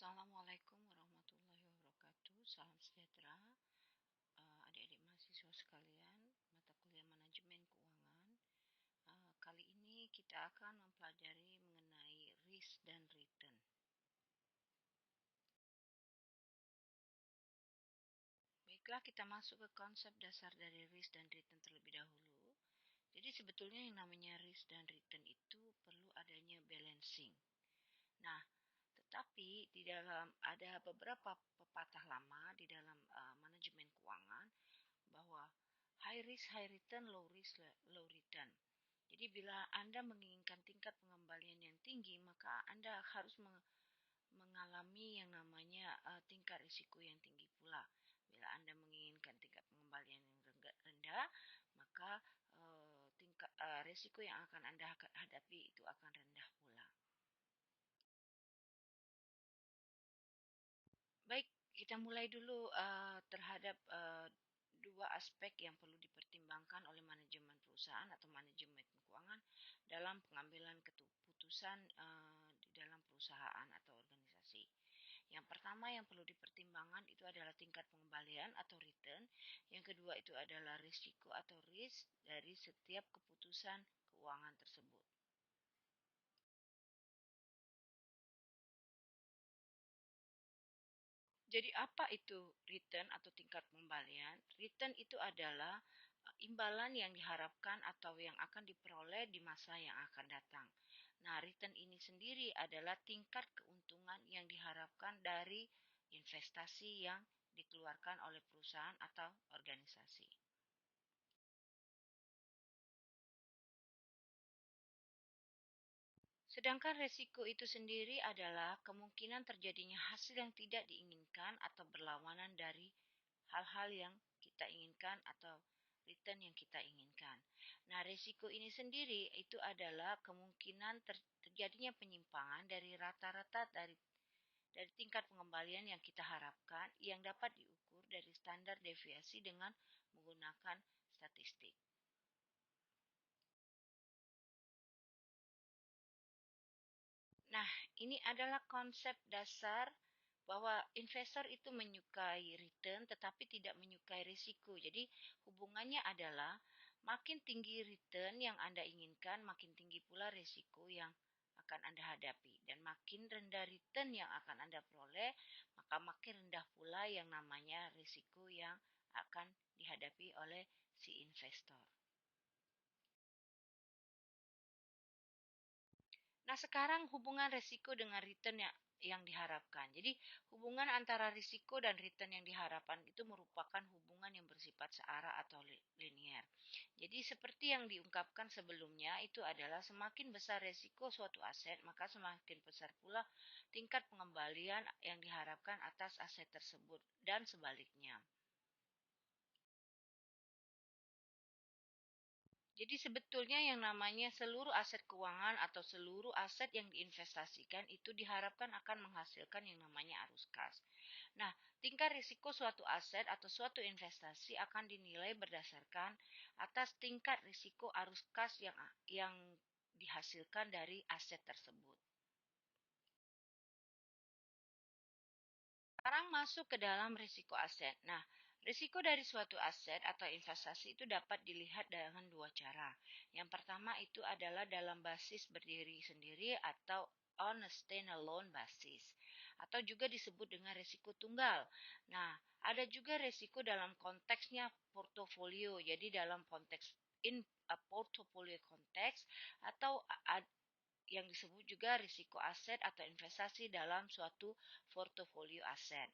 Assalamualaikum warahmatullahi wabarakatuh. Salam sejahtera, adik-adik mahasiswa sekalian, mata kuliah manajemen keuangan. Kali ini kita akan mempelajari mengenai risk dan return. Baiklah, kita masuk ke konsep dasar dari risk dan return terlebih dahulu. Jadi sebetulnya yang namanya risk dan return itu perlu adanya balancing. Nah, tetapi di dalam ada beberapa pepatah lama di dalam manajemen keuangan bahwa high risk, high return, low risk, low return. Jadi bila Anda menginginkan tingkat pengembalian yang tinggi, maka Anda harus mengalami yang namanya tingkat risiko yang tinggi pula. Bila Anda menginginkan tingkat pengembalian yang rendah, maka tingkat risiko yang akan Anda hadapi itu akan rendah pula. Baik, kita mulai dulu terhadap dua aspek yang perlu dipertimbangkan oleh manajemen perusahaan atau manajemen keuangan dalam pengambilan keputusan di dalam perusahaan atau organisasi. Yang pertama yang perlu dipertimbangkan itu adalah tingkat pengembalian atau return. Yang kedua itu adalah risiko atau risk dari setiap keputusan keuangan tersebut. Jadi apa itu return atau tingkat pengembalian? Return itu adalah imbalan yang diharapkan atau yang akan diperoleh di masa yang akan datang. Nah, return ini sendiri adalah tingkat keuntungan yang diharapkan dari investasi yang dikeluarkan oleh perusahaan atau organisasi. Sedangkan resiko itu sendiri adalah kemungkinan terjadinya hasil yang tidak diinginkan atau berlawanan dari hal-hal yang kita inginkan atau return yang kita inginkan. Nah, resiko ini sendiri itu adalah kemungkinan terjadinya penyimpangan dari rata-rata dari tingkat pengembalian yang kita harapkan yang dapat diukur dari standar deviasi dengan menggunakan statistik. Nah, ini adalah konsep dasar bahwa investor itu menyukai return tetapi tidak menyukai risiko. Jadi, hubungannya adalah makin tinggi return yang Anda inginkan, makin tinggi pula risiko yang akan Anda hadapi. Dan makin rendah return yang akan Anda peroleh, maka makin rendah pula yang namanya risiko yang akan dihadapi oleh si investor. Nah, sekarang hubungan risiko dengan return yang diharapkan. Jadi, hubungan antara risiko dan return yang diharapkan itu merupakan hubungan yang bersifat searah atau linear. Jadi, seperti yang diungkapkan sebelumnya, itu adalah semakin besar risiko suatu aset, maka semakin besar pula tingkat pengembalian yang diharapkan atas aset tersebut dan sebaliknya. Jadi sebetulnya yang namanya seluruh aset keuangan atau seluruh aset yang diinvestasikan itu diharapkan akan menghasilkan yang namanya arus kas. Nah, tingkat risiko suatu aset atau suatu investasi akan dinilai berdasarkan atas tingkat risiko arus kas yang dihasilkan dari aset tersebut. Sekarang masuk ke dalam risiko aset. Nah, risiko dari suatu aset atau investasi itu dapat dilihat dengan dua cara. Yang pertama itu adalah dalam basis berdiri sendiri atau on a standalone basis. Atau juga disebut dengan risiko tunggal. Nah, ada juga risiko dalam konteksnya portofolio. Jadi dalam konteks in a portfolio konteks atau yang disebut juga risiko aset atau investasi dalam suatu portofolio aset.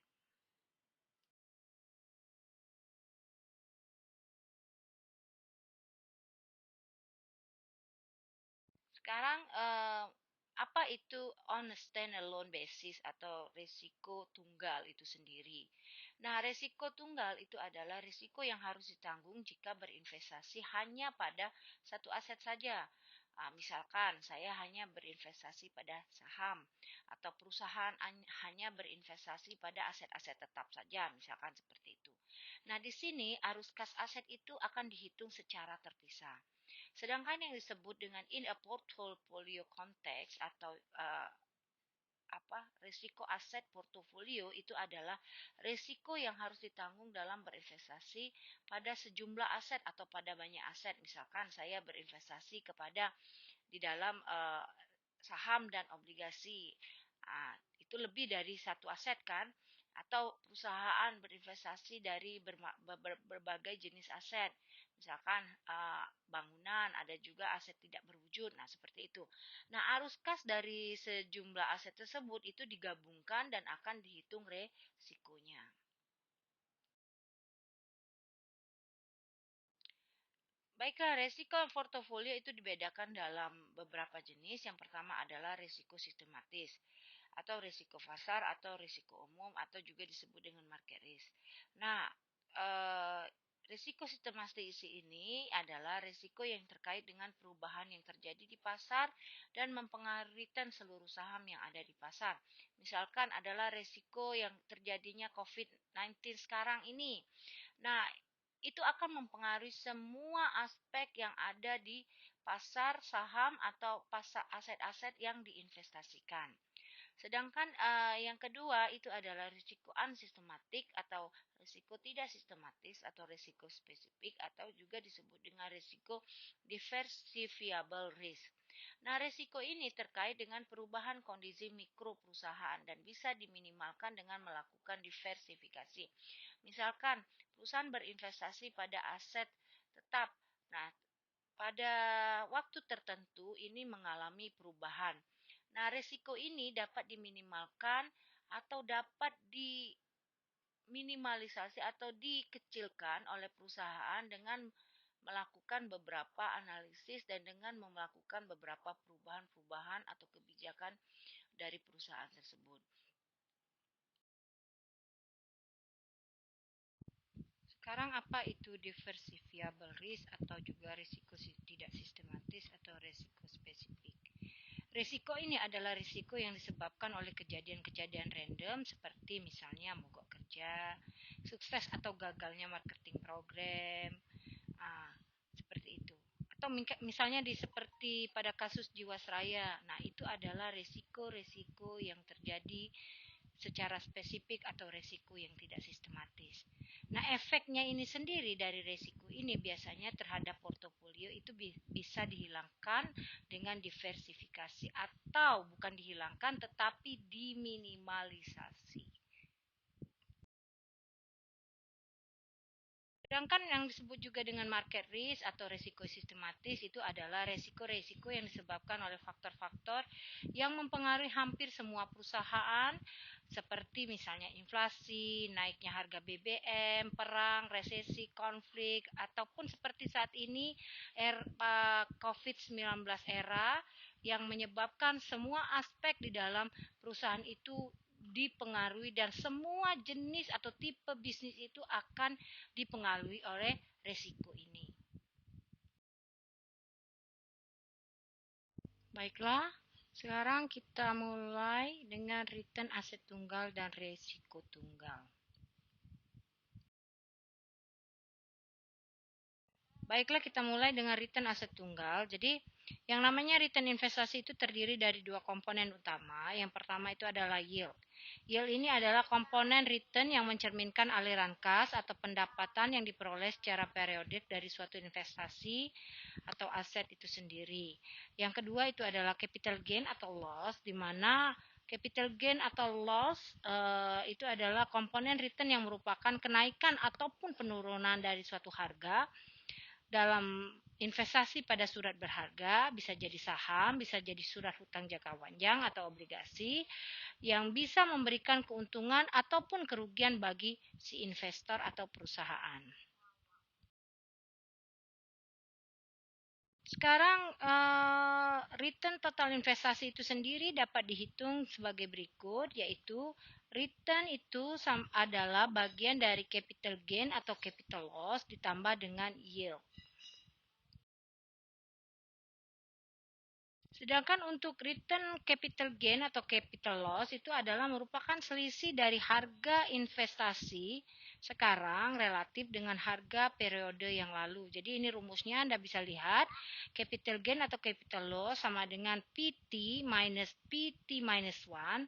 Sekarang apa itu on a standalone basis atau risiko tunggal itu sendiri? Nah, risiko tunggal itu adalah risiko yang harus ditanggung jika berinvestasi hanya pada satu aset saja. Misalkan saya hanya berinvestasi pada saham atau perusahaan hanya berinvestasi pada aset-aset tetap saja, misalkan seperti itu. Nah, di sini arus kas aset itu akan dihitung secara terpisah. Sedangkan yang disebut dengan in a portfolio context atau risiko aset portofolio itu adalah risiko yang harus ditanggung dalam berinvestasi pada sejumlah aset atau pada banyak aset. Misalkan saya berinvestasi di dalam saham dan obligasi. Itu lebih dari satu aset kan? Atau perusahaan berinvestasi dari berbagai jenis aset. Misalkan bangunan, ada juga aset tidak berwujud. Nah, seperti itu. Nah, arus kas dari sejumlah aset tersebut itu digabungkan dan akan dihitung resikonya. Baiklah, resiko portofolio itu dibedakan dalam beberapa jenis. Yang pertama adalah resiko sistematis atau risiko pasar atau risiko umum atau juga disebut dengan market risk. Nah, risiko sistematis ini adalah risiko yang terkait dengan perubahan yang terjadi di pasar dan mempengaruhi seluruh saham yang ada di pasar. Misalkan adalah risiko yang terjadinya COVID-19 sekarang ini. Nah, itu akan mempengaruhi semua aspek yang ada di pasar saham atau pasar aset-aset yang diinvestasikan. Sedangkan yang kedua itu adalah risiko unsistematik atau risiko tidak sistematis atau risiko spesifik atau juga disebut dengan risiko diversifiable risk. Nah, risiko ini terkait dengan perubahan kondisi mikro perusahaan dan bisa diminimalkan dengan melakukan diversifikasi. Misalkan perusahaan berinvestasi pada aset tetap. Nah, pada waktu tertentu ini mengalami perubahan. Nah, risiko ini dapat diminimalkan atau dapat diminimalisasi atau dikecilkan oleh perusahaan dengan melakukan beberapa analisis dan dengan melakukan beberapa perubahan-perubahan atau kebijakan dari perusahaan tersebut. Sekarang apa itu diversifiable risk atau juga risiko tidak sistematis atau risiko spesifik? Risiko ini adalah risiko yang disebabkan oleh kejadian-kejadian random seperti misalnya mogok kerja, sukses atau gagalnya marketing program, seperti itu. Atau misalnya seperti pada kasus Jiwasraya, nah itu adalah risiko-risiko yang terjadi secara spesifik atau resiko yang tidak sistematis. Nah, efeknya ini sendiri dari resiko ini biasanya terhadap portofolio itu bisa dihilangkan dengan diversifikasi atau bukan dihilangkan tetapi diminimalisasi. Sedangkan yang disebut juga dengan market risk atau risiko sistematis itu adalah risiko-risiko yang disebabkan oleh faktor-faktor yang mempengaruhi hampir semua perusahaan seperti misalnya inflasi, naiknya harga BBM, perang, resesi, konflik, ataupun seperti saat ini COVID-19 era yang menyebabkan semua aspek di dalam perusahaan itu dipengaruhi dan semua jenis atau tipe bisnis itu akan dipengaruhi oleh resiko ini. Baiklah, sekarang kita mulai dengan return aset tunggal dan resiko tunggal. Baiklah, kita mulai dengan return aset tunggal. Jadi, yang namanya return investasi itu terdiri dari dua komponen utama. Yang pertama itu adalah yield. Yield ini adalah komponen return yang mencerminkan aliran kas atau pendapatan yang diperoleh secara periodik dari suatu investasi atau aset itu sendiri. Yang kedua itu adalah capital gain atau loss, di mana capital gain atau loss itu adalah komponen return yang merupakan kenaikan ataupun penurunan dari suatu harga dalam investasi pada surat berharga, bisa jadi saham, bisa jadi surat hutang jangka panjang atau obligasi yang bisa memberikan keuntungan ataupun kerugian bagi si investor atau perusahaan. Sekarang return total investasi itu sendiri dapat dihitung sebagai berikut, yaitu return itu adalah bagian dari capital gain atau capital loss ditambah dengan yield. Sedangkan untuk return capital gain atau capital loss itu adalah merupakan selisih dari harga investasi sekarang relatif dengan harga periode yang lalu. Jadi ini rumusnya Anda bisa lihat, capital gain atau capital loss sama dengan PT minus PT minus 1,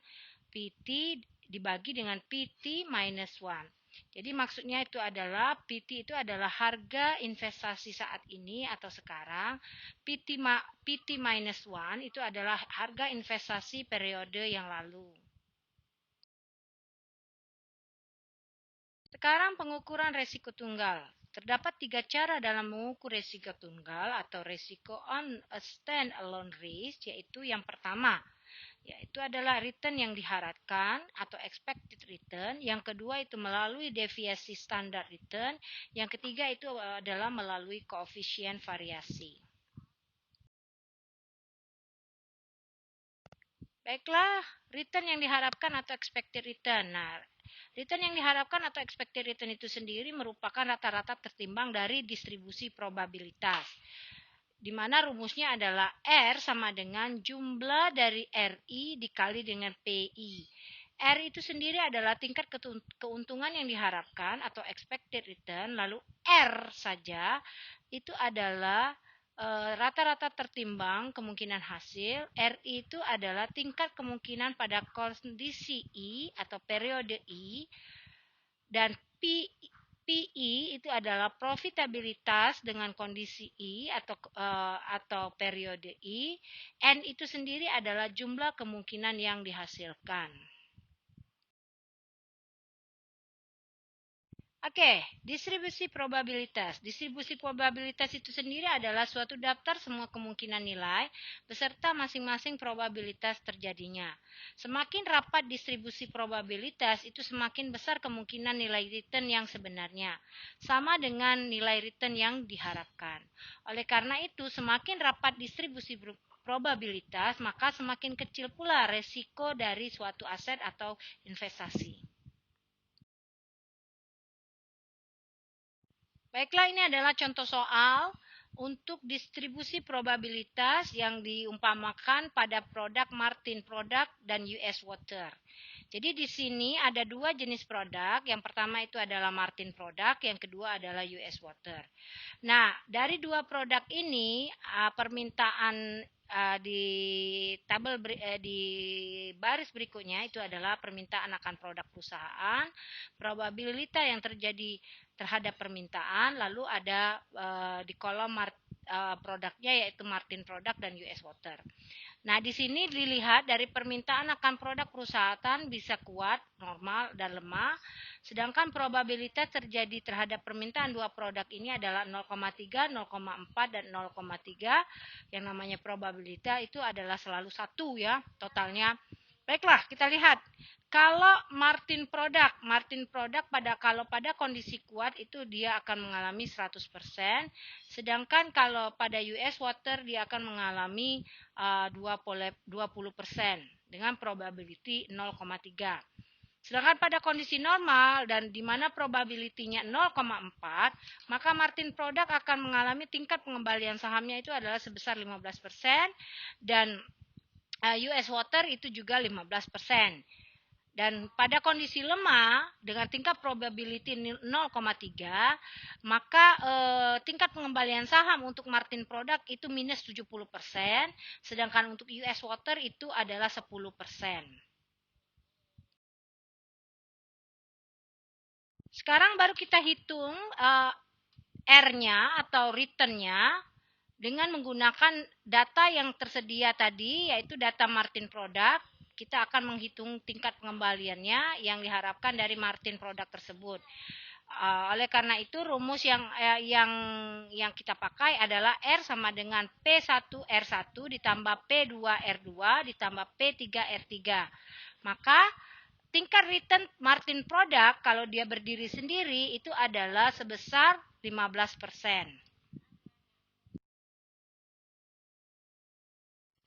PT dibagi dengan PT minus 1. Jadi maksudnya itu adalah PT itu adalah harga investasi saat ini atau sekarang. PT minus 1 itu adalah harga investasi periode yang lalu. Sekarang pengukuran resiko tunggal. Terdapat 3 cara dalam mengukur resiko tunggal atau resiko on a stand-alone risk, yaitu yang pertama, yaitu adalah return yang diharapkan atau expected return. Yang kedua itu melalui deviasi standar return. Yang ketiga itu adalah melalui koefisien variasi. Baiklah, return yang diharapkan atau expected return. Nah, return yang diharapkan atau expected return itu sendiri merupakan rata-rata tertimbang dari distribusi probabilitas, di mana rumusnya adalah R sama dengan jumlah dari RI dikali dengan PI. R itu sendiri adalah tingkat keuntungan yang diharapkan atau expected return, lalu R saja itu adalah rata-rata tertimbang kemungkinan hasil. RI itu adalah tingkat kemungkinan pada kondisi I atau periode I, dan PI itu adalah profitabilitas dengan kondisi I atau periode I. N itu sendiri adalah jumlah kemungkinan yang dihasilkan. Oke, distribusi probabilitas. Distribusi probabilitas itu sendiri adalah suatu daftar semua kemungkinan nilai beserta masing-masing probabilitas terjadinya. Semakin rapat distribusi probabilitas, itu semakin besar kemungkinan nilai return yang sebenarnya, sama dengan nilai return yang diharapkan. Oleh karena itu, semakin rapat distribusi probabilitas, maka semakin kecil pula resiko dari suatu aset atau investasi. Baiklah, ini adalah contoh soal untuk distribusi probabilitas yang diumpamakan pada produk Martin Product dan US Water. Jadi di sini ada dua jenis produk. Yang pertama itu adalah Martin Product, yang kedua adalah US Water. Nah, dari dua produk ini permintaan di tabel di baris berikutnya itu adalah permintaan akan produk perusahaan, probabilitas yang terjadi terhadap permintaan, lalu ada di kolom produknya yaitu Martin Product dan US Water. Nah, di sini dilihat dari permintaan akan produk perusahaan bisa kuat, normal, dan lemah. Sedangkan probabilitas terjadi terhadap permintaan dua produk ini adalah 0,3, 0,4, dan 0,3. Yang namanya probabilitas itu adalah selalu 1 ya, totalnya. Baiklah, kita lihat. Kalau Martin Product kalau pada kondisi kuat itu dia akan mengalami 100%, sedangkan kalau pada US Water dia akan mengalami 20% dengan probability 0,3. Sedangkan pada kondisi normal dan di mana probability-nya 0,4, maka Martin Product akan mengalami tingkat pengembalian sahamnya itu adalah sebesar 15%, dan US Water itu juga 15%. Dan pada kondisi lemah dengan tingkat probability 0,3, maka tingkat pengembalian saham untuk Martin Product itu minus 70%, sedangkan untuk US Water itu adalah 10%. Sekarang baru kita hitung R-nya atau return-nya dengan menggunakan data yang tersedia tadi, yaitu data Martin Product. Kita akan menghitung tingkat pengembaliannya yang diharapkan dari Martin Product tersebut. Oleh karena itu rumus yang kita pakai adalah R sama dengan P1R1 ditambah P2R2 ditambah P3R3. Maka tingkat return Martin Product kalau dia berdiri sendiri itu adalah sebesar 15%.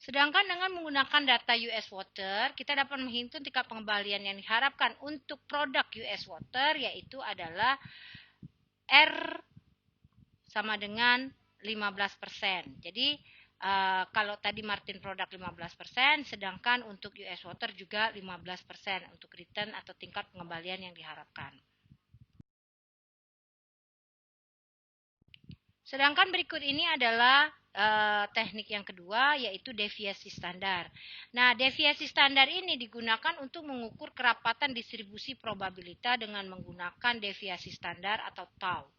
Sedangkan dengan menggunakan data US Water, kita dapat menghitung tingkat pengembalian yang diharapkan untuk produk US Water, yaitu adalah R sama dengan 15%. Jadi Kalau tadi martin product 15%, sedangkan untuk US Water juga 15% untuk return atau tingkat pengembalian yang diharapkan. Sedangkan berikut ini adalah teknik yang kedua, yaitu deviasi standar. Nah, deviasi standar ini digunakan untuk mengukur kerapatan distribusi probabilitas dengan menggunakan deviasi standar atau tau.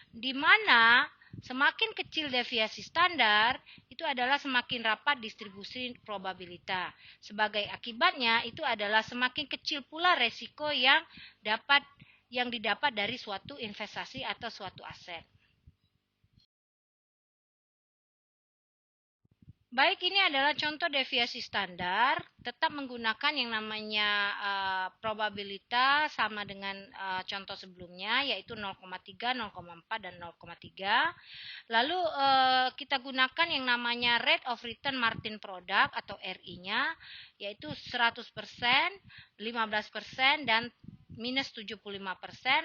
Di mana semakin kecil deviasi standar, itu adalah semakin rapat distribusi probabilitas. Sebagai akibatnya, itu adalah semakin kecil pula resiko yang didapat dari suatu investasi atau suatu aset. Baik, ini adalah contoh deviasi standar, tetap menggunakan yang namanya probabilitas sama dengan contoh sebelumnya, yaitu 0,3, 0,4, dan 0,3. Lalu kita gunakan yang namanya rate of return martin product atau RI-nya, yaitu 100%, 15%, dan minus 75%,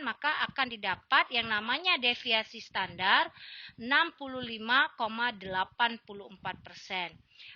maka akan didapat yang namanya deviasi standar 65,84%.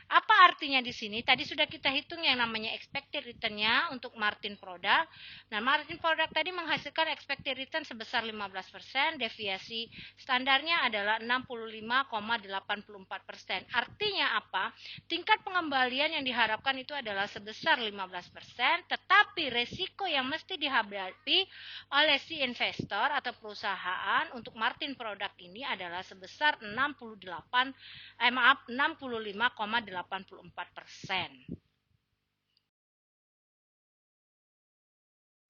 Apa artinya di sini? Tadi sudah kita hitung yang namanya expected return-nya untuk martin product. Nah, martin product tadi menghasilkan expected return sebesar 15%, deviasi standarnya adalah 65,84%. Artinya apa? Tingkat pengembalian yang diharapkan itu adalah sebesar 15%, tetapi resiko yang mesti dihadapi oleh si investor atau perusahaan untuk martin product ini adalah sebesar 65,84%.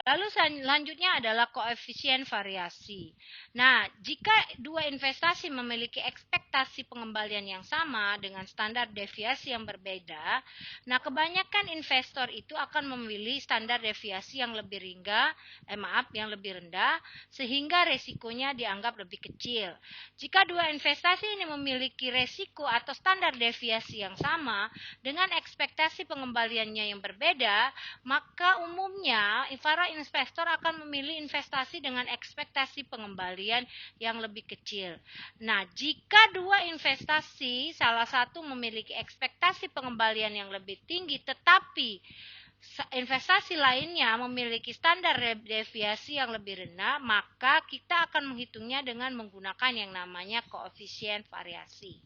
Lalu selanjutnya adalah koefisien variasi. Nah, jika dua investasi memiliki ekspektasi pengembalian yang sama dengan standar deviasi yang berbeda, nah kebanyakan investor itu akan memilih standar deviasi yang lebih yang lebih rendah, sehingga resikonya dianggap lebih kecil. Jika dua investasi ini memiliki resiko atau standar deviasi yang sama dengan ekspektasi pengembaliannya yang berbeda, maka umumnya para investor akan memilih investasi dengan ekspektasi pengembalian yang lebih kecil. Nah, jika dua investasi salah satu memiliki ekspektasi pengembalian yang lebih tinggi tetapi investasi lainnya memiliki standar deviasi yang lebih rendah, maka kita akan menghitungnya dengan menggunakan yang namanya koefisien variasi.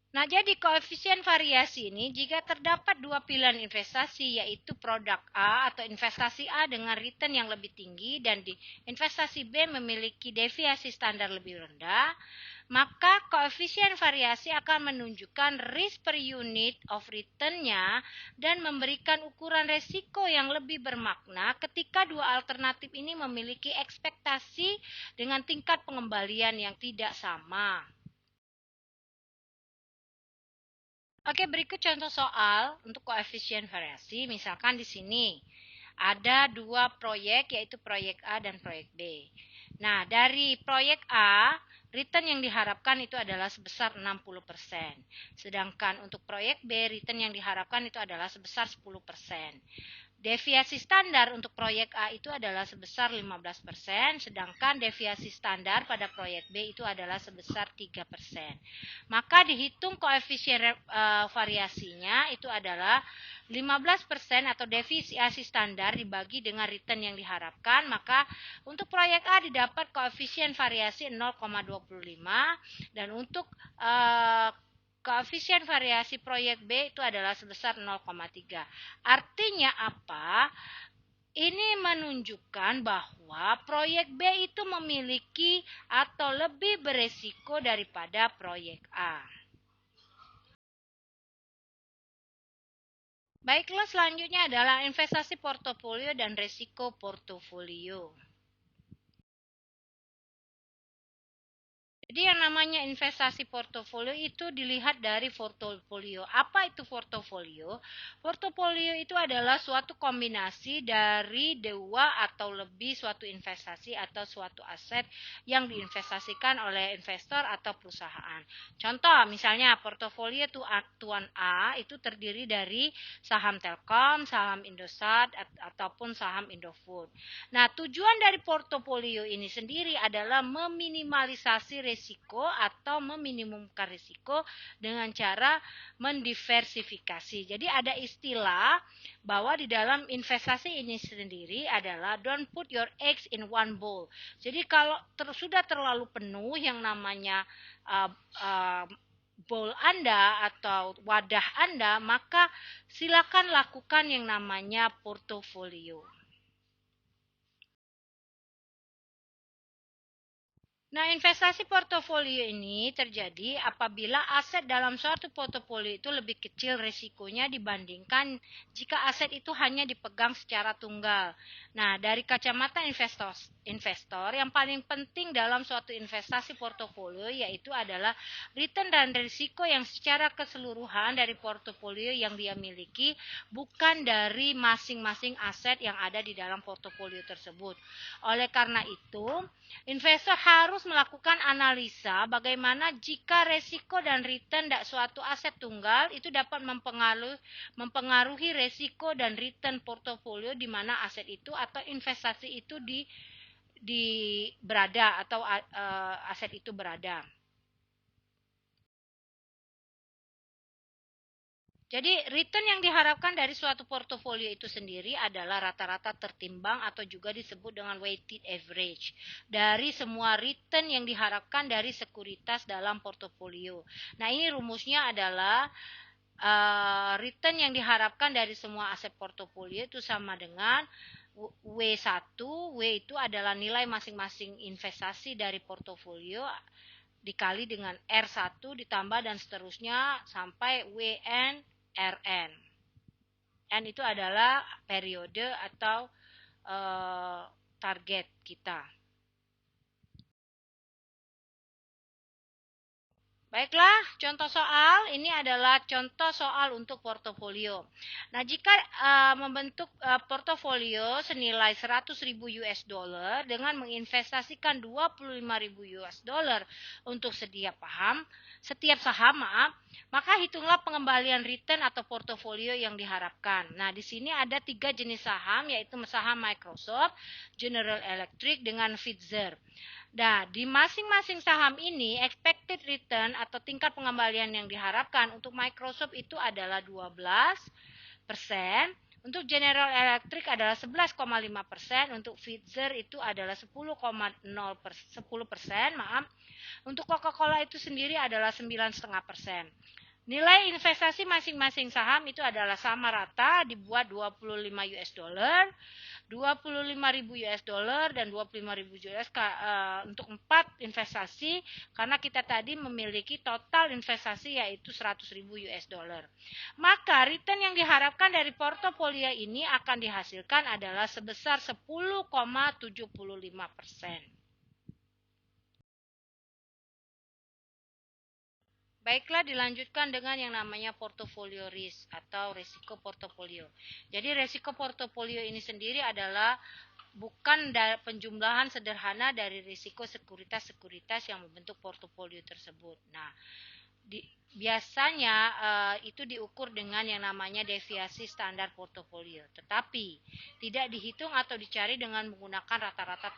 Nah, jadi koefisien variasi ini jika terdapat dua pilihan investasi, yaitu produk A atau investasi A dengan return yang lebih tinggi dan di investasi B memiliki deviasi standar lebih rendah, maka koefisien variasi akan menunjukkan risk per unit of return-nya dan memberikan ukuran resiko yang lebih bermakna ketika dua alternatif ini memiliki ekspektasi dengan tingkat pengembalian yang tidak sama. Oke, berikut contoh soal untuk koefisien variasi. Misalkan di sini ada dua proyek, yaitu proyek A dan proyek B. Nah, dari proyek A, return yang diharapkan itu adalah sebesar 60%. Sedangkan untuk proyek B, return yang diharapkan itu adalah sebesar 10%. Deviasi standar untuk proyek A itu adalah sebesar 15%, sedangkan deviasi standar pada proyek B itu adalah sebesar 3%. Maka dihitung koefisien variasinya itu adalah 15% atau deviasi standar dibagi dengan return yang diharapkan, maka untuk proyek A didapat koefisien variasi 0,25 dan untuk koefisien variasi proyek B itu adalah sebesar 0,3. Artinya apa? Ini menunjukkan bahwa proyek B itu memiliki atau lebih beresiko daripada proyek A. Baiklah, selanjutnya adalah investasi portofolio dan resiko portofolio. Jadi yang namanya investasi portofolio itu dilihat dari portofolio. Apa itu portofolio? Portofolio itu adalah suatu kombinasi dari dua atau lebih suatu investasi atau suatu aset yang diinvestasikan oleh investor atau perusahaan. Contoh, misalnya portofolio Tuan A itu terdiri dari saham Telkom, saham Indosat, ataupun saham Indofood. Nah, tujuan dari portofolio ini sendiri adalah meminimalisasi risiko atau meminimumkan risiko dengan cara mendiversifikasi. Jadi ada istilah bahwa di dalam investasi ini sendiri adalah don't put your eggs in one bowl. Jadi kalau sudah terlalu penuh yang namanya uh, uh, bowl Anda atau wadah Anda, maka silakan lakukan yang namanya portofolio. Nah, investasi portofolio ini terjadi apabila aset dalam suatu portofolio itu lebih kecil risikonya dibandingkan jika aset itu hanya dipegang secara tunggal. Nah, dari kacamata investor yang paling penting dalam suatu investasi portofolio yaitu adalah return dan risiko yang secara keseluruhan dari portofolio yang dia miliki, bukan dari masing-masing aset yang ada di dalam portofolio tersebut. Oleh karena itu, investor harus melakukan analisa bagaimana jika resiko dan return suatu aset tunggal itu dapat mempengaruhi resiko dan return portofolio di mana aset itu atau investasi itu berada atau aset itu berada. Jadi return yang diharapkan dari suatu portofolio itu sendiri adalah rata-rata tertimbang atau juga disebut dengan weighted average dari semua return yang diharapkan dari sekuritas dalam portofolio. Nah, ini rumusnya adalah return yang diharapkan dari semua aset portofolio itu sama dengan W1. W itu adalah nilai masing-masing investasi dari portofolio dikali dengan R1 ditambah dan seterusnya sampai WN RN. N itu adalah periode atau target kita. Baiklah, contoh soal ini adalah contoh soal untuk portofolio. Nah, jika membentuk portofolio senilai 100.000 US dollar dengan menginvestasikan 25.000 US dollar untuk setiap saham, maka hitunglah pengembalian return atau portofolio yang diharapkan. Nah, di sini ada 3 jenis saham, yaitu saham Microsoft, General Electric, dengan Pfizer. Nah, di masing-masing saham ini expected return atau tingkat pengembalian yang diharapkan untuk Microsoft itu adalah 12%, untuk General Electric adalah 11,5%, untuk Pfizer itu adalah 10%, untuk Coca-Cola itu sendiri adalah 9,5%. Nilai investasi masing-masing saham itu adalah sama rata, dibuat 25 US dollar, 25.000 US dollar dan 25.000 US untuk 4 investasi, karena kita tadi memiliki total investasi yaitu 100.000 US dollar. Maka return yang diharapkan dari portofolio ini akan dihasilkan adalah sebesar 10,75%. Baiklah, dilanjutkan dengan yang namanya portofolio risk atau risiko portofolio. Jadi risiko portofolio ini sendiri adalah bukan penjumlahan sederhana dari risiko sekuritas-sekuritas yang membentuk portofolio tersebut. Nah, biasanya itu diukur dengan yang namanya deviasi standar portofolio. Tetapi tidak dihitung atau dicari dengan menggunakan rata-rata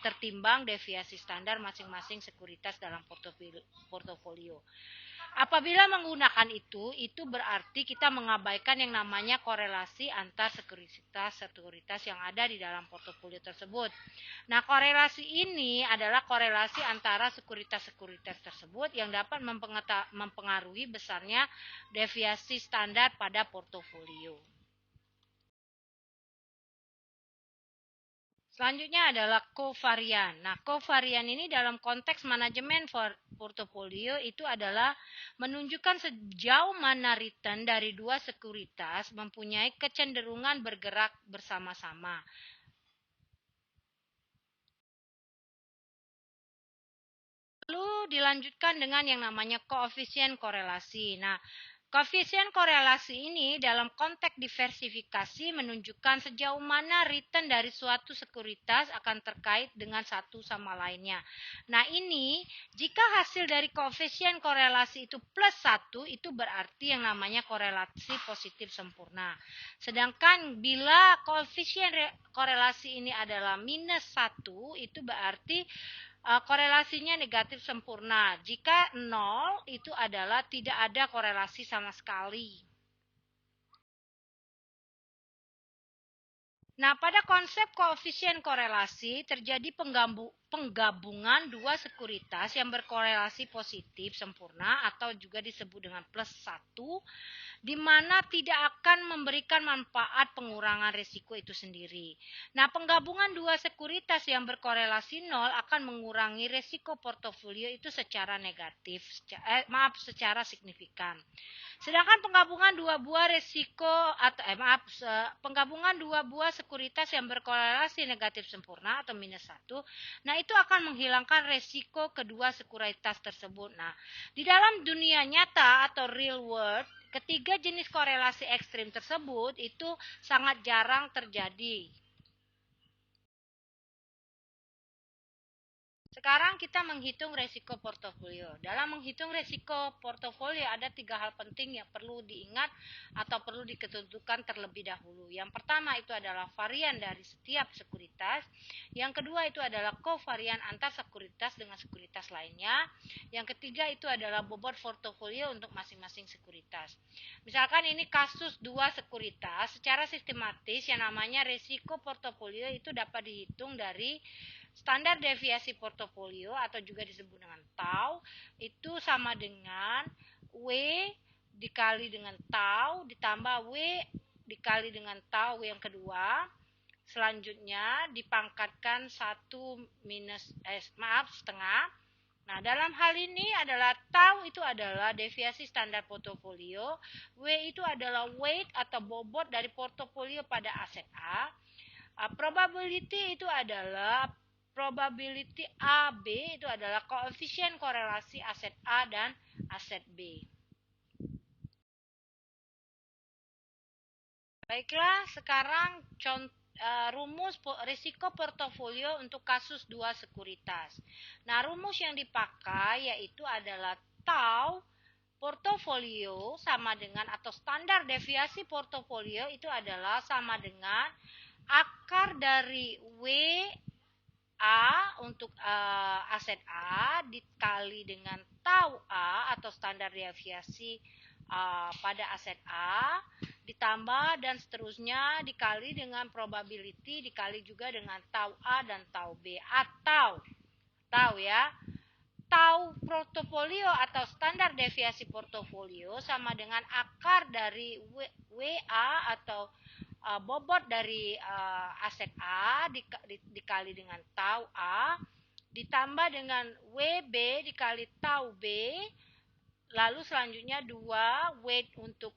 tertimbang deviasi standar masing-masing sekuritas dalam portofolio. Apabila menggunakan itu berarti kita mengabaikan yang namanya korelasi antar sekuritas yang ada di dalam portofolio tersebut. Nah, korelasi ini adalah korelasi antara sekuritas-sekuritas tersebut yang dapat mempengaruhi besarnya deviasi standar pada portofolio. Selanjutnya adalah covarian. Nah, covarian ini dalam konteks manajemen portofolio itu adalah menunjukkan sejauh mana return dari dua sekuritas mempunyai kecenderungan bergerak bersama-sama. Lalu dilanjutkan dengan yang namanya koefisien korelasi. Nah, koefisien korelasi ini dalam konteks diversifikasi menunjukkan sejauh mana return dari suatu sekuritas akan terkait dengan satu sama lainnya. Nah, ini jika hasil dari koefisien korelasi itu plus 1, itu berarti yang namanya korelasi positif sempurna. Sedangkan bila koefisien korelasi ini adalah minus 1, itu berarti korelasinya negatif sempurna. Jika 0 itu adalah tidak ada korelasi sama sekali. Nah, pada konsep koefisien korelasi terjadi penggabungan dua sekuritas yang berkorelasi positif sempurna atau juga disebut dengan plus 1, di mana tidak akan memberikan manfaat pengurangan risiko itu sendiri. Nah, penggabungan dua sekuritas yang berkorelasi 0 akan mengurangi risiko portofolio itu secara negatif, secara signifikan. Sedangkan penggabungan dua buah penggabungan dua buah sekuritas yang berkorelasi negatif sempurna atau minus 1, nah itu akan menghilangkan resiko kedua sekuritas tersebut. Nah, di dalam dunia nyata atau real world, ketiga jenis korelasi ekstrim tersebut itu sangat jarang terjadi. Sekarang kita menghitung resiko portofolio. Dalam menghitung resiko portofolio ada 3 hal penting yang perlu diingat atau perlu diketentukan terlebih dahulu. Yang pertama itu adalah varian dari setiap sekuritas. Yang kedua itu adalah kovarian antar sekuritas dengan sekuritas lainnya. Yang ketiga itu adalah bobot portofolio untuk masing-masing sekuritas. Misalkan ini kasus 2 sekuritas, secara sistematis yang namanya resiko portofolio itu dapat dihitung dari standar deviasi portofolio atau juga disebut dengan tau itu sama dengan W dikali dengan tau ditambah W dikali dengan tau yang kedua. Selanjutnya dipangkatkan 1 setengah. Nah, dalam hal ini adalah tau itu adalah deviasi standar portofolio, W itu adalah weight atau bobot dari portofolio pada aset A. Probability itu adalah probability AB itu adalah koefisien korelasi aset A dan aset B. Baiklah, sekarang rumus risiko portofolio untuk kasus 2 sekuritas. Nah, rumus yang dipakai yaitu adalah tau portofolio sama dengan atau standar deviasi portofolio itu adalah sama dengan akar dari W A untuk aset A dikali dengan tau A atau standar deviasi pada aset A ditambah dan seterusnya dikali dengan probability dikali juga dengan tau A dan tau B atau tau ya. Tau portofolio atau standar deviasi portofolio sama dengan akar dari WA atau bobot dari aset A dikali dengan tau A ditambah dengan WB dikali tau B, lalu selanjutnya 2 weight untuk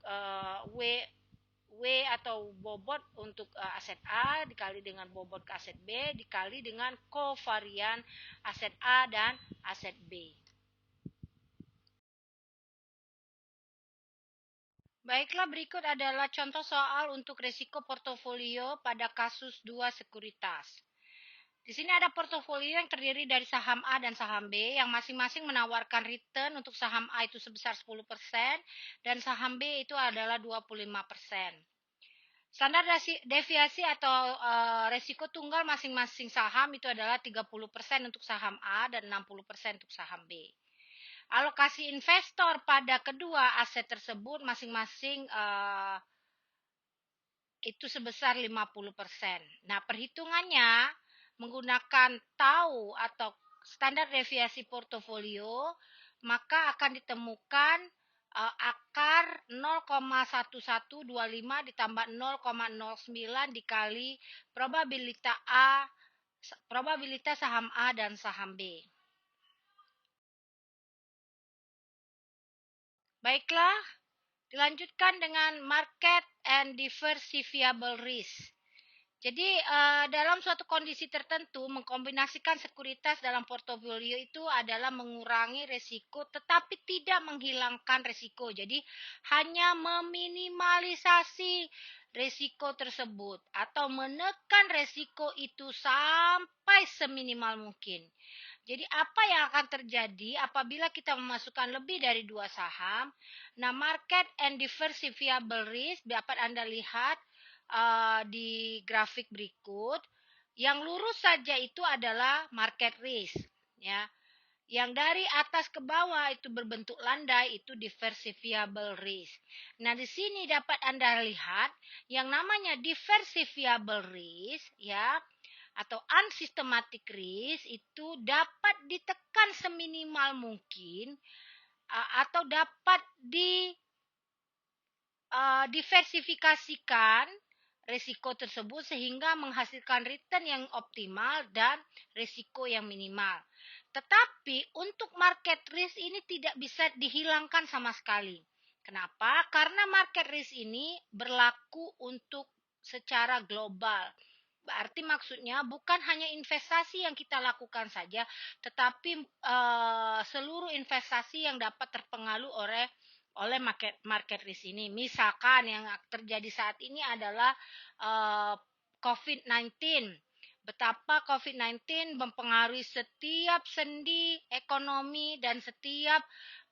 W atau bobot untuk aset A dikali dengan bobot ke aset B dikali dengan kovarian aset A dan aset B. Baiklah, berikut adalah contoh soal untuk risiko portofolio pada kasus 2 sekuritas. Di sini ada portofolio yang terdiri dari saham A dan saham B yang masing-masing menawarkan return untuk saham A itu sebesar 10% dan saham B itu adalah 25%. Standar deviasi atau resiko tunggal masing-masing saham itu adalah 30% untuk saham A dan 60% untuk saham B. Alokasi investor pada kedua aset tersebut masing-masing itu sebesar 50%. Nah, perhitungannya menggunakan tau atau standar deviasi portofolio, maka akan ditemukan akar 0,1125 ditambah 0,09 dikali probabilitas saham A dan saham B. Baiklah, dilanjutkan dengan market and diversifiable risk. Jadi dalam suatu kondisi tertentu mengkombinasikan sekuritas dalam portofolio itu adalah mengurangi resiko tetapi tidak menghilangkan resiko. Jadi hanya meminimalisasi resiko tersebut atau menekan resiko itu sampai seminimal mungkin. Jadi apa yang akan terjadi apabila kita memasukkan lebih dari 2 saham? Nah, market and diversifiable risk dapat Anda lihat di grafik berikut. Yang lurus saja itu adalah market risk. ya. Yang dari atas ke bawah itu berbentuk landai itu diversifiable risk. Nah, di sini dapat Anda lihat yang namanya diversifiable risk ya atau unsystematic risk itu dapat ditekan seminimal mungkin atau dapat diversifikasikan risiko tersebut sehingga menghasilkan return yang optimal dan risiko yang minimal. Tetapi untuk market risk ini tidak bisa dihilangkan sama sekali. Kenapa? Karena market risk ini berlaku untuk secara global. Berarti maksudnya bukan hanya investasi yang kita lakukan saja, tetapi seluruh investasi yang dapat terpengaruh oleh market risk ini. Misalkan yang terjadi saat ini adalah COVID-19. Betapa COVID-19 mempengaruhi setiap sendi ekonomi dan setiap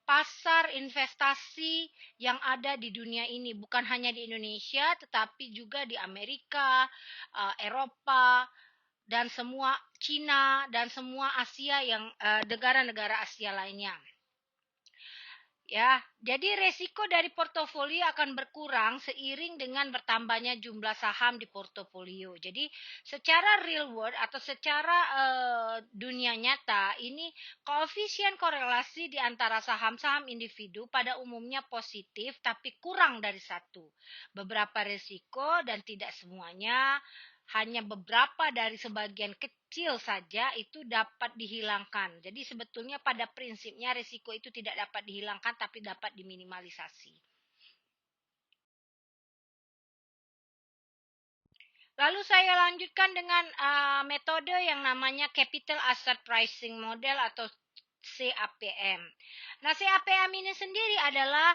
pasar investasi yang ada di dunia ini. Bukan hanya di Indonesia, tetapi juga di Amerika, Eropa, dan semua Cina, dan semua Asia yang negara-negara Asia lainnya. Ya, jadi resiko dari portofolio akan berkurang seiring dengan bertambahnya jumlah saham di portofolio. Jadi secara real world atau secara dunia nyata ini koefisien korelasi di antara saham-saham individu pada umumnya positif tapi kurang dari satu. Beberapa resiko dan tidak semuanya, hanya beberapa dari sebagian kecil saja itu dapat dihilangkan. Jadi sebetulnya pada prinsipnya risiko itu tidak dapat dihilangkan tapi dapat diminimalisasi. Lalu saya lanjutkan dengan metode yang namanya Capital Asset Pricing Model atau CAPM. Nah, CAPM ini sendiri adalah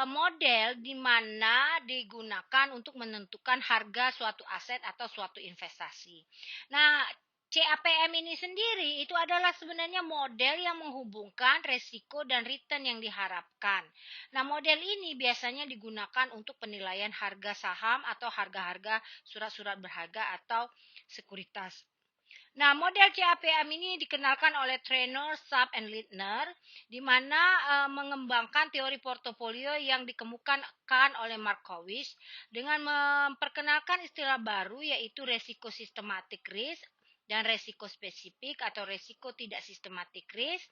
model di mana digunakan untuk menentukan harga suatu aset atau suatu investasi. Nah, CAPM ini sendiri itu adalah sebenarnya model yang menghubungkan resiko dan return yang diharapkan. Nah, model ini biasanya digunakan untuk penilaian harga saham atau harga-harga surat-surat berharga atau sekuritas. Nah, model CAPM ini dikenalkan oleh Traynor, Sharpe, and Lindner, di mana mengembangkan teori portofolio yang dikemukakan oleh Markowitz dengan memperkenalkan istilah baru yaitu resiko systematic risk dan resiko spesifik atau resiko tidak sistematik risk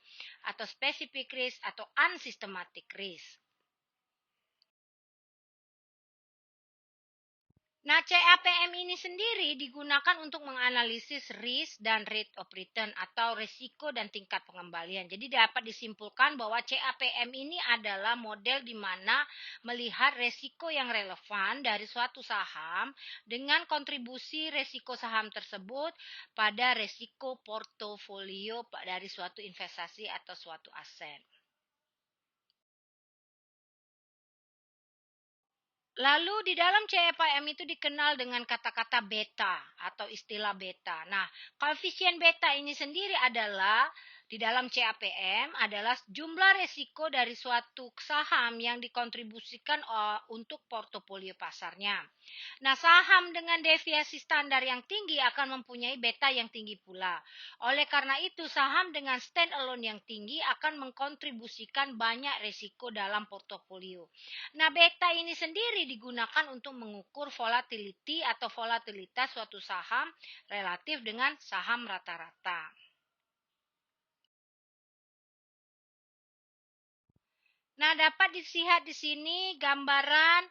atau specific risk atau unsystematic risk. Nah, CAPM ini sendiri digunakan untuk menganalisis risk dan rate of return atau risiko dan tingkat pengembalian. Jadi dapat disimpulkan bahwa CAPM ini adalah model di mana melihat risiko yang relevan dari suatu saham dengan kontribusi risiko saham tersebut pada risiko portofolio dari suatu investasi atau suatu aset. Lalu di dalam CAPM itu dikenal dengan kata-kata beta atau istilah beta. Nah, koefisien beta ini sendiri adalah di dalam CAPM adalah jumlah resiko dari suatu saham yang dikontribusikan untuk portofolio pasarnya. Nah, saham dengan deviasi standar yang tinggi akan mempunyai beta yang tinggi pula. Oleh karena itu, saham dengan stand alone yang tinggi akan mengkontribusikan banyak resiko dalam portofolio. Nah, beta ini sendiri digunakan untuk mengukur volatility atau volatilitas suatu saham relatif dengan saham rata-rata. Nah, dapat dilihat di sini gambaran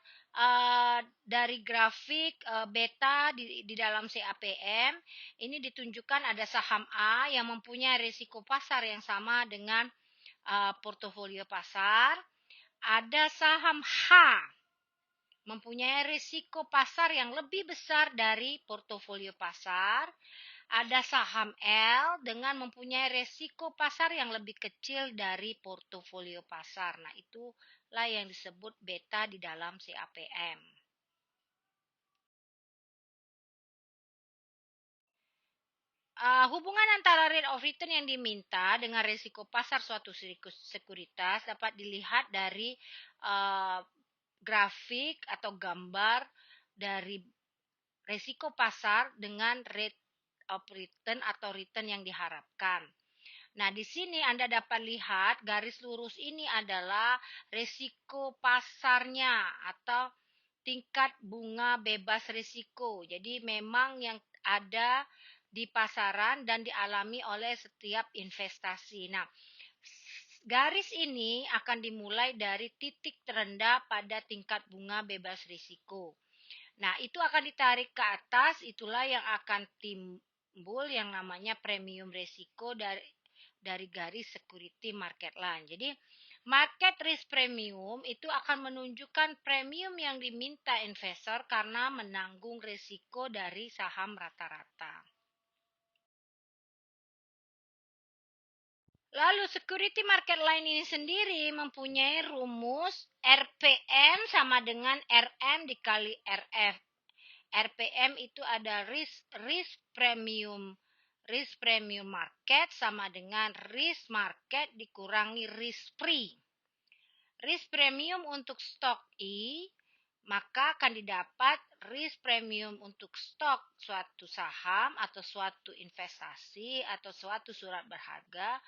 dari grafik beta di dalam CAPM. Ini ditunjukkan ada saham A yang mempunyai risiko pasar yang sama dengan portofolio pasar. Ada saham H mempunyai risiko pasar yang lebih besar dari portofolio pasar. Ada saham L dengan mempunyai risiko pasar yang lebih kecil dari portofolio pasar. Nah, itulah yang disebut beta di dalam CAPM. Hubungan antara rate of return yang diminta dengan risiko pasar suatu sekuritas dapat dilihat dari grafik atau gambar dari risiko pasar dengan rate of return atau return yang diharapkan. Nah, di sini Anda dapat lihat garis lurus ini adalah risiko pasarnya atau tingkat bunga bebas risiko. Jadi memang yang ada di pasaran dan dialami oleh setiap investasi. Nah, garis ini akan dimulai dari titik terendah pada tingkat bunga bebas risiko. Nah, itu akan ditarik ke atas, itulah yang akan timbul yang namanya premium risiko dari garis security market line. Jadi, market risk premium itu akan menunjukkan premium yang diminta investor karena menanggung risiko dari saham rata-rata. Lalu security market line ini sendiri mempunyai rumus RPM sama dengan RM dikali RF. RPM itu ada risk premium market sama dengan risk market dikurangi risk free. Risk premium untuk stok I maka akan didapat risk premium untuk stok suatu saham atau suatu investasi atau suatu surat berharga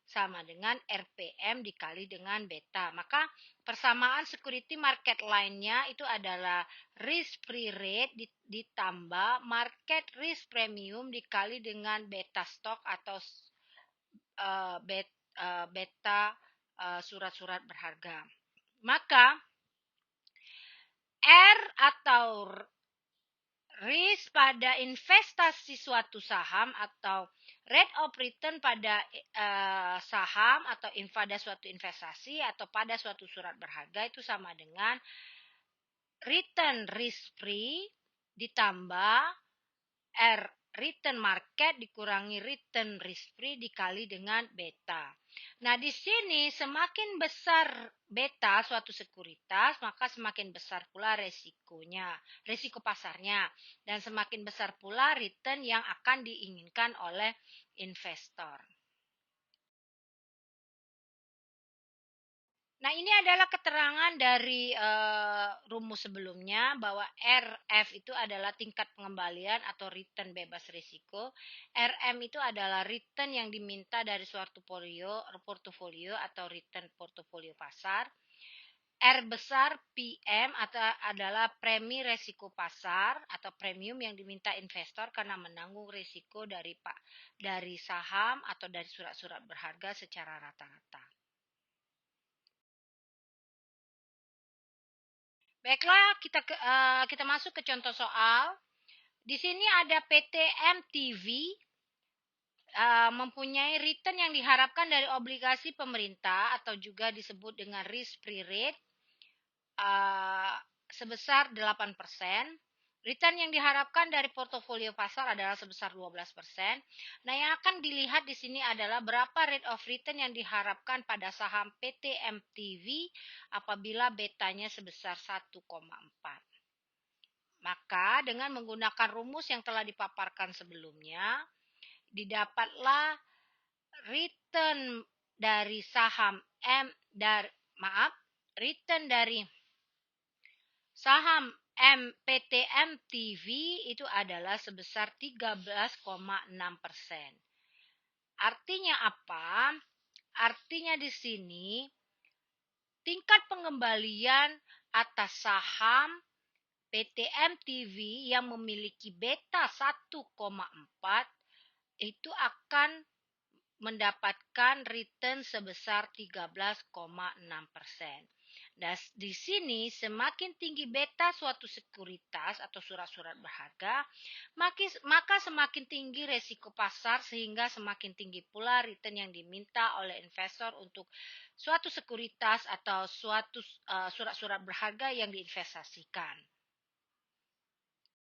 sama dengan RPM dikali dengan beta. Maka persamaan security market line-nya itu adalah risk free rate ditambah market risk premium dikali dengan beta stock atau beta surat-surat berharga. Maka R atau risk pada investasi suatu saham atau rate of return pada saham atau pada suatu investasi atau pada suatu surat berharga itu sama dengan return risk free ditambah R return market dikurangi return risk free dikali dengan beta. Nah, di sini semakin besar beta suatu sekuritas, maka semakin besar pula resikonya, resiko pasarnya. Dan semakin besar pula return yang akan diinginkan oleh investor. Nah, ini adalah keterangan dari rumus sebelumnya bahwa RF itu adalah tingkat pengembalian atau return bebas risiko. RM itu adalah return yang diminta dari suatu portofolio atau return portofolio pasar. R besar PM adalah premi resiko pasar atau premium yang diminta investor karena menanggung risiko dari saham atau dari surat-surat berharga secara rata-rata. Baiklah, kita masuk ke contoh soal. Di sini ada PT MTV mempunyai return yang diharapkan dari obligasi pemerintah atau juga disebut dengan risk free rate sebesar 8%. Return yang diharapkan dari portofolio pasar adalah sebesar 12%. Nah, yang akan dilihat di sini adalah berapa rate of return yang diharapkan pada saham PT MTV apabila betanya sebesar 1,4. Maka dengan menggunakan rumus yang telah dipaparkan sebelumnya, didapatlah return dari saham return dari saham PT MTV itu adalah sebesar 13,6%. Artinya apa? Artinya di sini tingkat pengembalian atas saham PT MTV yang memiliki beta 1,4 itu akan mendapatkan return sebesar 13,6%. Dan di sini semakin tinggi beta suatu sekuritas atau surat-surat berharga, maka semakin tinggi resiko pasar sehingga semakin tinggi pula return yang diminta oleh investor untuk suatu sekuritas atau suatu surat-surat berharga yang diinvestasikan.